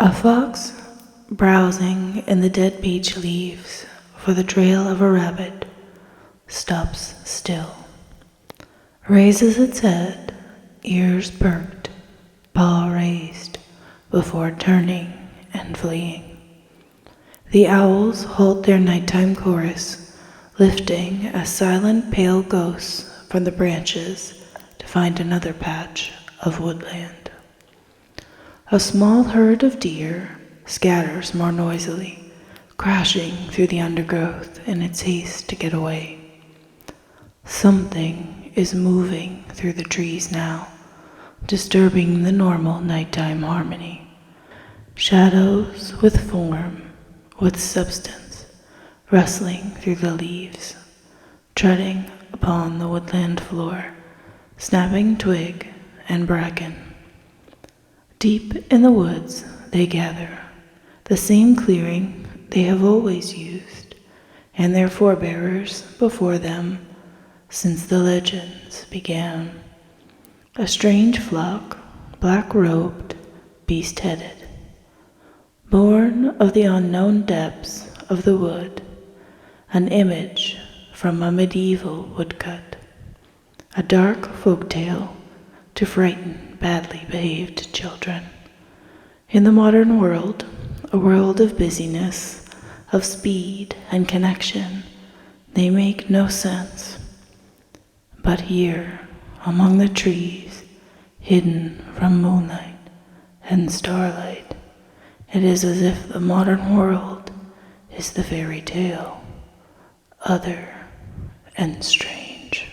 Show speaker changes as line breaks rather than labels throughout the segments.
A fox, browsing in the dead beech leaves for the trail of a rabbit, stops still, raises its head, ears perked, paw raised, before turning and fleeing. The owls halt their nighttime chorus, lifting as silent pale ghosts from the branches to find another patch of woodland. A small herd of deer scatters more noisily, crashing through the undergrowth in its haste to get away. Something is moving through the trees now, disturbing the normal nighttime harmony. Shadows with form, with substance, rustling through the leaves, treading upon the woodland floor, snapping twig and bracken. Deep in the woods they gather, the same clearing they have always used, and their forebearers before them since the legends began. A strange flock, black-robed, beast-headed, born of the unknown depths of the wood, an image from a medieval woodcut, a dark folktale to frighten badly behaved children. In the modern world, a world of busyness, of speed and connection, they make no sense. But here, among the trees, hidden from moonlight and starlight, it is as if the modern world is the fairy tale, other and strange.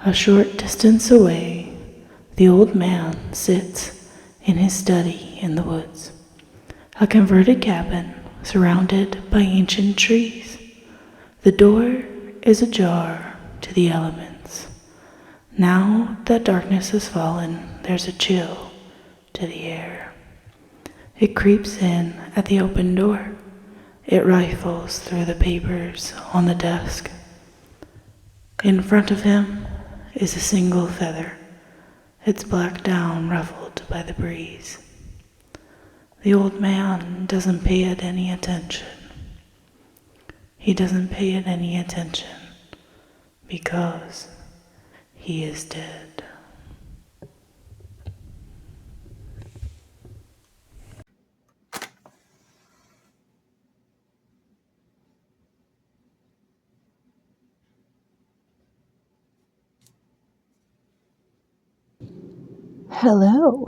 A short distance away, the old man sits in his study in the woods, a converted cabin surrounded by ancient trees. The door is ajar to the elements. Now that darkness has fallen, there's a chill to the air. It creeps in at the open door. It rifles through the papers on the desk. In front of him is a single feather, its black down ruffled by the breeze. The old man doesn't pay it any attention. He doesn't pay it any attention because he is dead.
Hello,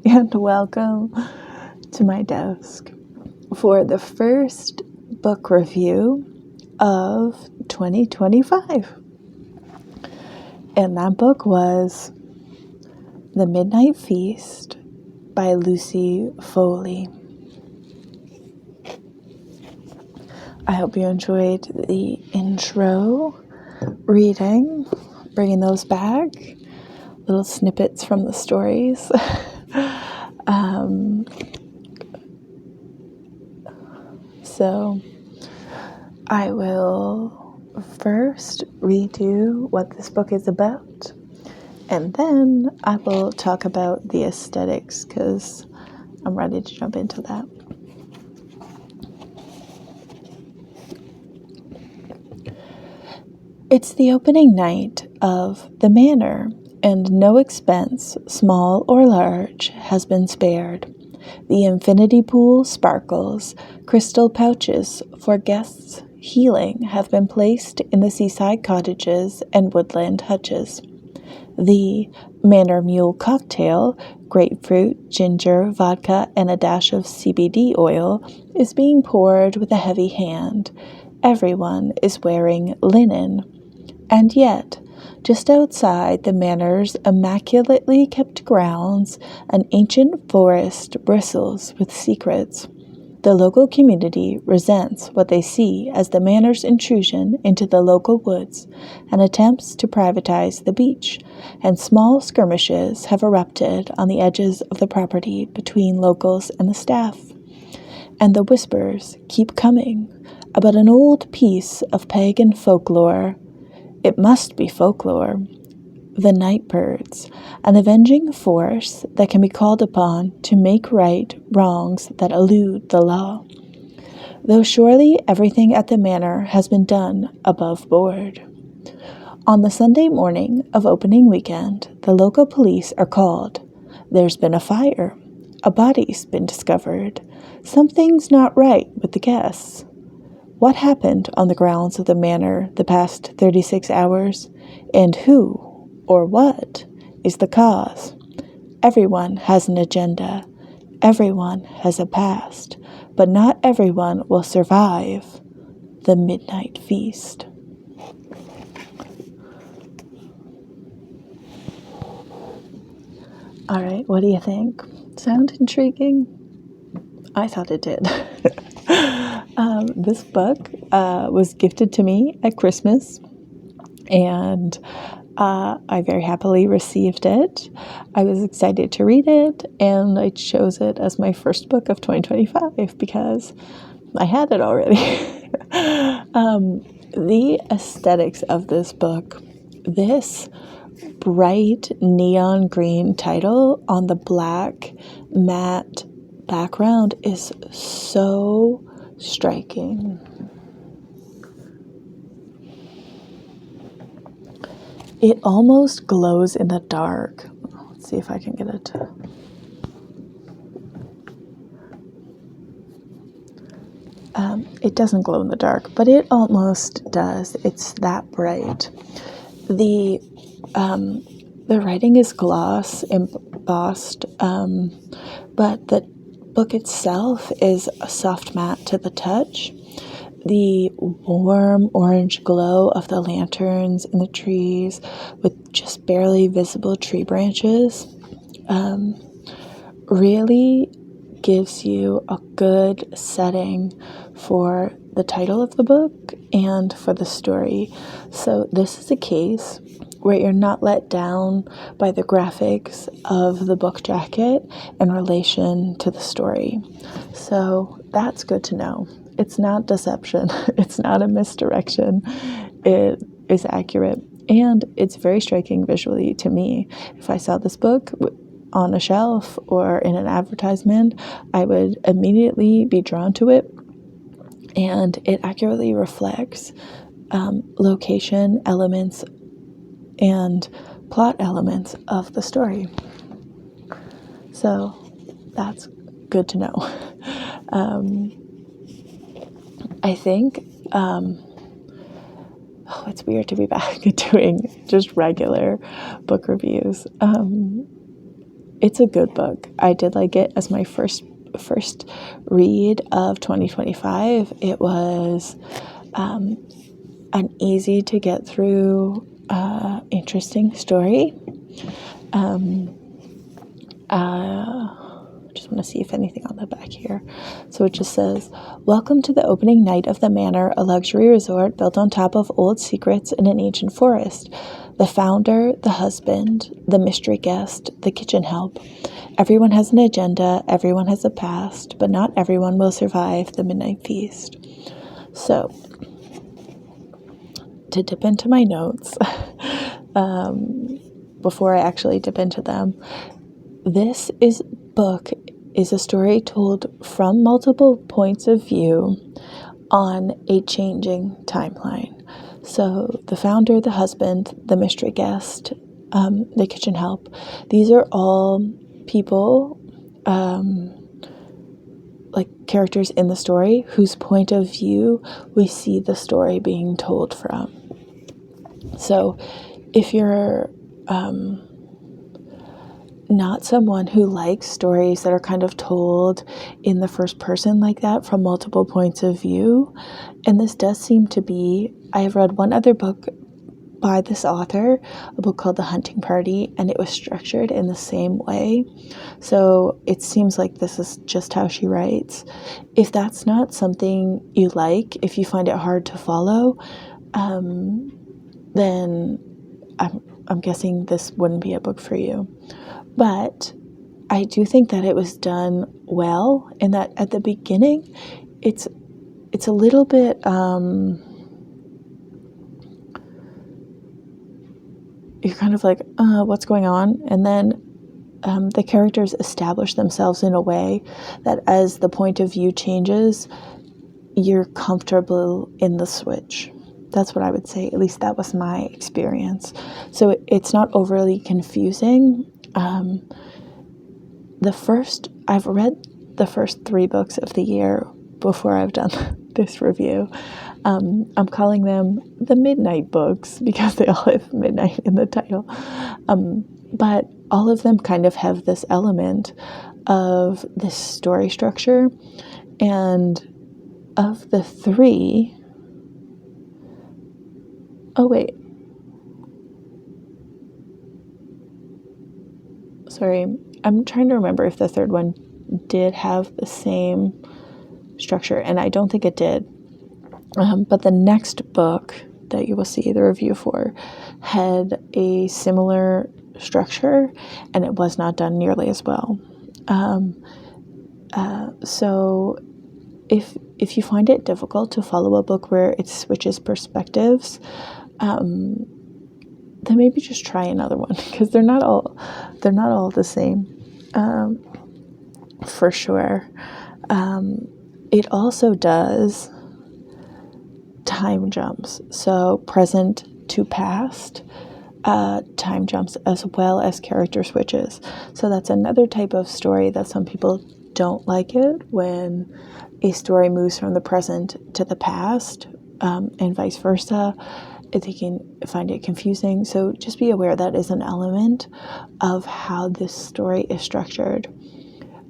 and welcome to my desk for the first book review of 2025. And that book was The Midnight Feast by Lucy Foley. I hope you enjoyed the intro reading, bringing those back. Little snippets from the stories. So I will first read you what this book is about, and then I will talk about the aesthetics because I'm ready to jump into that. It's the opening night of The Manor, and no expense, small or large, has been spared. The infinity pool sparkles. Crystal pouches for guests' healing have been placed in the seaside cottages and woodland hutches. The Manor Mule cocktail, grapefruit, ginger, vodka, and a dash of CBD oil, is being poured with a heavy hand. Everyone is wearing linen. And yet, just outside the manor's immaculately kept grounds, an ancient forest bristles with secrets. The local community resents what they see as the manor's intrusion into the local woods and attempts to privatize the beach, and small skirmishes have erupted on the edges of the property between locals and the staff. And the whispers keep coming about an old piece of pagan folklore. It must be folklore. The night birds, an avenging force that can be called upon to make right wrongs that elude the law. Though surely everything at the manor has been done above board. On the Sunday morning of opening weekend, the local police are called. There's been a fire. A body's been discovered. Something's not right with the guests. What happened on the grounds of the manor the past 36 hours? And who, or what, is the cause? Everyone has an agenda. Everyone has a past. But not everyone will survive the midnight feast. All right, what do you think? Sound intriguing? I thought it did. This book was gifted to me at Christmas, and I very happily received it. I was excited to read it, and I chose it as my first book of 2025 because I had it already. The aesthetics of this book, this bright neon green title on the black matte background is so striking. It almost glows in the dark. Let's see if I can get it to... it doesn't glow in the dark, but it almost does. It's that bright. The writing is gloss embossed, but the book itself is a soft matte to the touch. The warm orange glow of the lanterns in the trees with just barely visible tree branches really gives you a good setting for the title of the book and for the story. So this is a case where you're not let down by the graphics of the book jacket in relation to the story. So that's good to know. It's not deception. It's not a misdirection. It is accurate. And it's very striking visually to me. If I saw this book on a shelf or in an advertisement, I would immediately be drawn to it. And it accurately reflects location elements and plot elements of the story. So that's good to know. I think it's weird to be back doing just regular book reviews. It's a good book. I did like it as my first read of 2025. It was an easy to get through, interesting story. Just want to see if anything on the back here. So it just says, "Welcome to the opening night of the Manor, a luxury resort built on top of old secrets in an ancient forest. The founder, the husband, the mystery guest, the kitchen help. Everyone has an agenda, everyone has a past, but not everyone will survive the midnight feast." So, to dip into my notes, before I actually dip into them, this book is a story told from multiple points of view on a changing timeline. So the founder, the husband, the mystery guest, the kitchen help, these are all people, like characters in the story whose point of view we see the story being told from. So if you're not someone who likes stories that are kind of told in the first person like that from multiple points of view, and this does seem to be, I have read one other book by this author, a book called The Hunting Party, and it was structured in the same way. So it seems like this is just how she writes. If that's not something you like, if you find it hard to follow, then I'm guessing this wouldn't be a book for you. But I do think that it was done well, and that at the beginning, it's a little bit, you're kind of like, what's going on? And then the characters establish themselves in a way that as the point of view changes, you're comfortable in the switch. That's what I would say. At least that was my experience. So it's not overly confusing. I've read the first 3 books of the year before I've done this review. I'm calling them the midnight books because they all have midnight in the title. But all of them kind of have this element of this story structure. And of the 3, oh wait, sorry, I'm trying to remember if the 3rd one did have the same structure, and I don't think it did. But the next book that you will see the review for had a similar structure, and it was not done nearly as well. So if you find it difficult to follow a book where it switches perspectives, then maybe just try another one, because they're not all the same, for sure. It also does time jumps, so present to past time jumps, as well as character switches. So that's another type of story that some people don't like it, when a story moves from the present to the past, and vice versa. They can find it confusing. So just be aware that is an element of how this story is structured.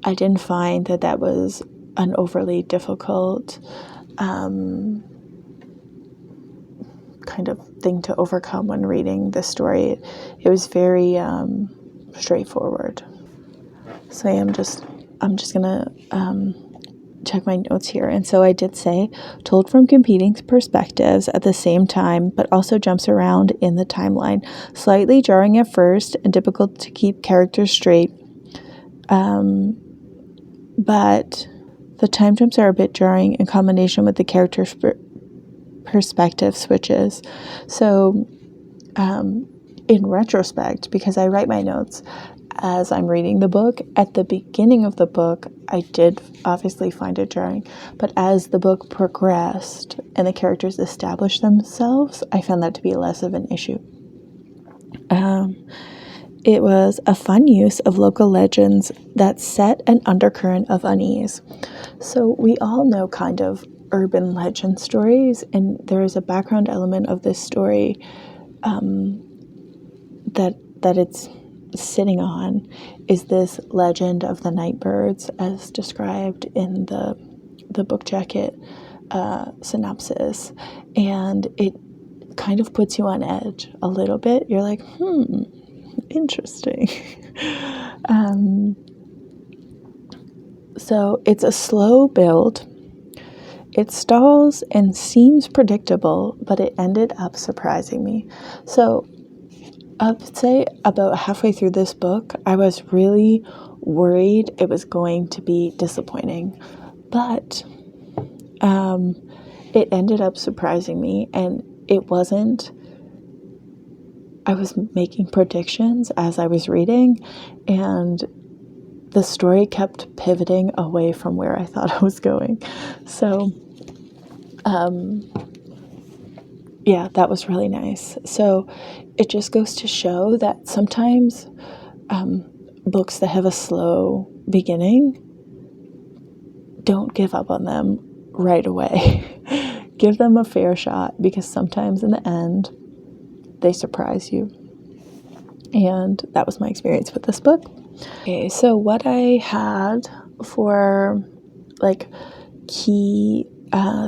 I didn't find that was an overly difficult kind of thing to overcome when reading the story. It was very straightforward. So I'm just gonna check my notes here. And so I did say, told from competing perspectives at the same time, but also jumps around in the timeline. Slightly jarring at first and difficult to keep characters straight. But the time jumps are a bit jarring in combination with the character's perspective switches. So in retrospect, because I write my notes as I'm reading the book, at the beginning of the book, I did obviously find it jarring. But as the book progressed and the characters established themselves, I found that to be less of an issue. It was a fun use of local legends that set an undercurrent of unease. So we all know kind of urban legend stories, and there is a background element of this story that it's sitting on is this legend of the Nightbirds, as described in the book jacket synopsis, and it kind of puts you on edge a little bit. You're like, interesting. So it's a slow build. It stalls and seems predictable, but it ended up surprising me. So I'd say about halfway through this book, I was really worried it was going to be disappointing. But it ended up surprising me, and it wasn't... I was making predictions as I was reading, and the story kept pivoting away from where I thought I was going. So, yeah, that was really nice. So it just goes to show that sometimes books that have a slow beginning, don't give up on them right away. Give them a fair shot, because sometimes in the end, they surprise you. And that was my experience with this book. Okay, so what I had for like key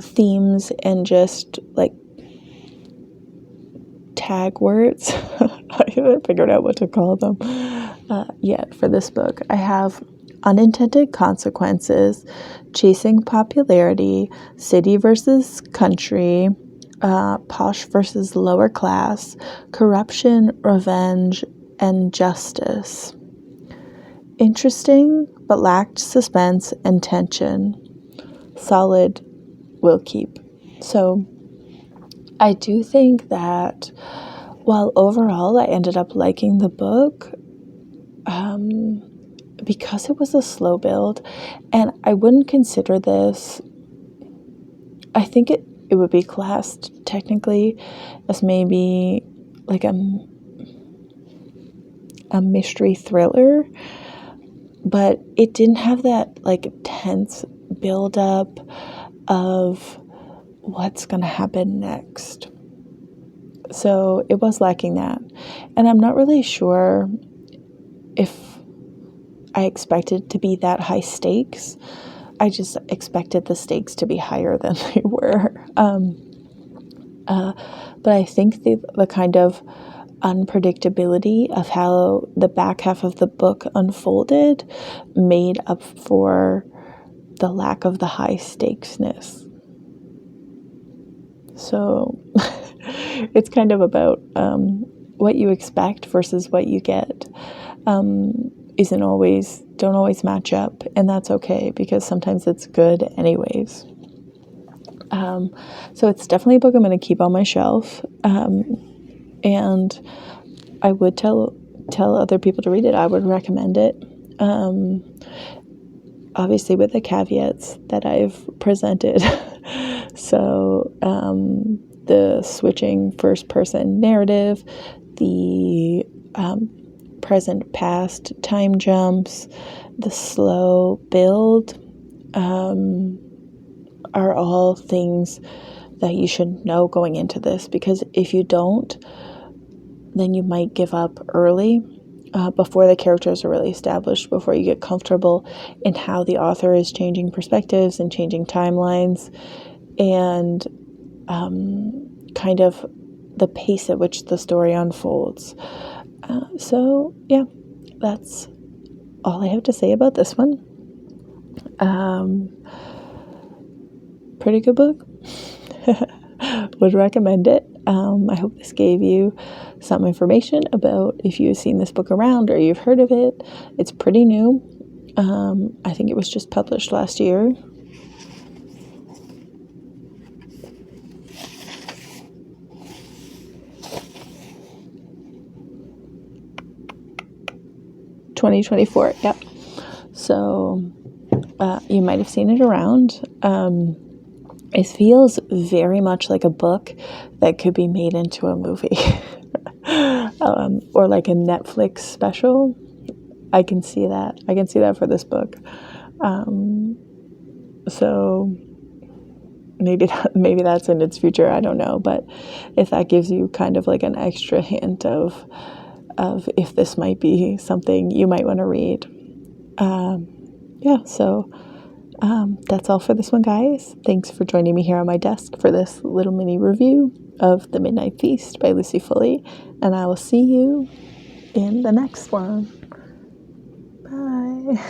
themes and just like tag words, I haven't figured out what to call them yet for this book. I have unintended consequences, chasing popularity, city versus country, posh versus lower class, corruption, revenge, and justice. Interesting, but lacked suspense and tension. Solid, will keep. So I do think that while overall I ended up liking the book, because it was a slow build, and I wouldn't consider this, I think it would be classed technically as maybe like a mystery thriller, but it didn't have that like tense buildup of what's going to happen next. So it was lacking that. And I'm not really sure if I expected to be that high stakes. I just expected the stakes to be higher than they were. But I think the kind of unpredictability of how the back half of the book unfolded made up for the lack of the high stakesness. So it's kind of about what you expect versus what you get. Don't always match up, and that's okay because sometimes it's good anyways. So it's definitely a book I'm going to keep on my shelf, and I would tell other people to read it. I would recommend it, obviously with the caveats that I've presented. So the switching first person narrative, the present past time jumps, the slow build are all things that you should know going into this, because if you don't, then you might give up early before the characters are really established, before you get comfortable in how the author is changing perspectives and changing timelines, and kind of the pace at which the story unfolds. So yeah, that's all I have to say about this one. Pretty good book. Would recommend it. I hope this gave you some information about if you've seen this book around or you've heard of it. It's pretty new. I think it was just published last year. (2024), yep. So you might have seen it around. It feels very much like a book that could be made into a movie or like a Netflix special. I can see that. I can see that for this book. So maybe that's in its future. I don't know. But if that gives you kind of like an extra hint of if this might be something you might want to read. So that's all for this one, guys. Thanks for joining me here on my desk for this little mini review of The Midnight Feast by Lucy Foley, and I will see you in the next one. Bye.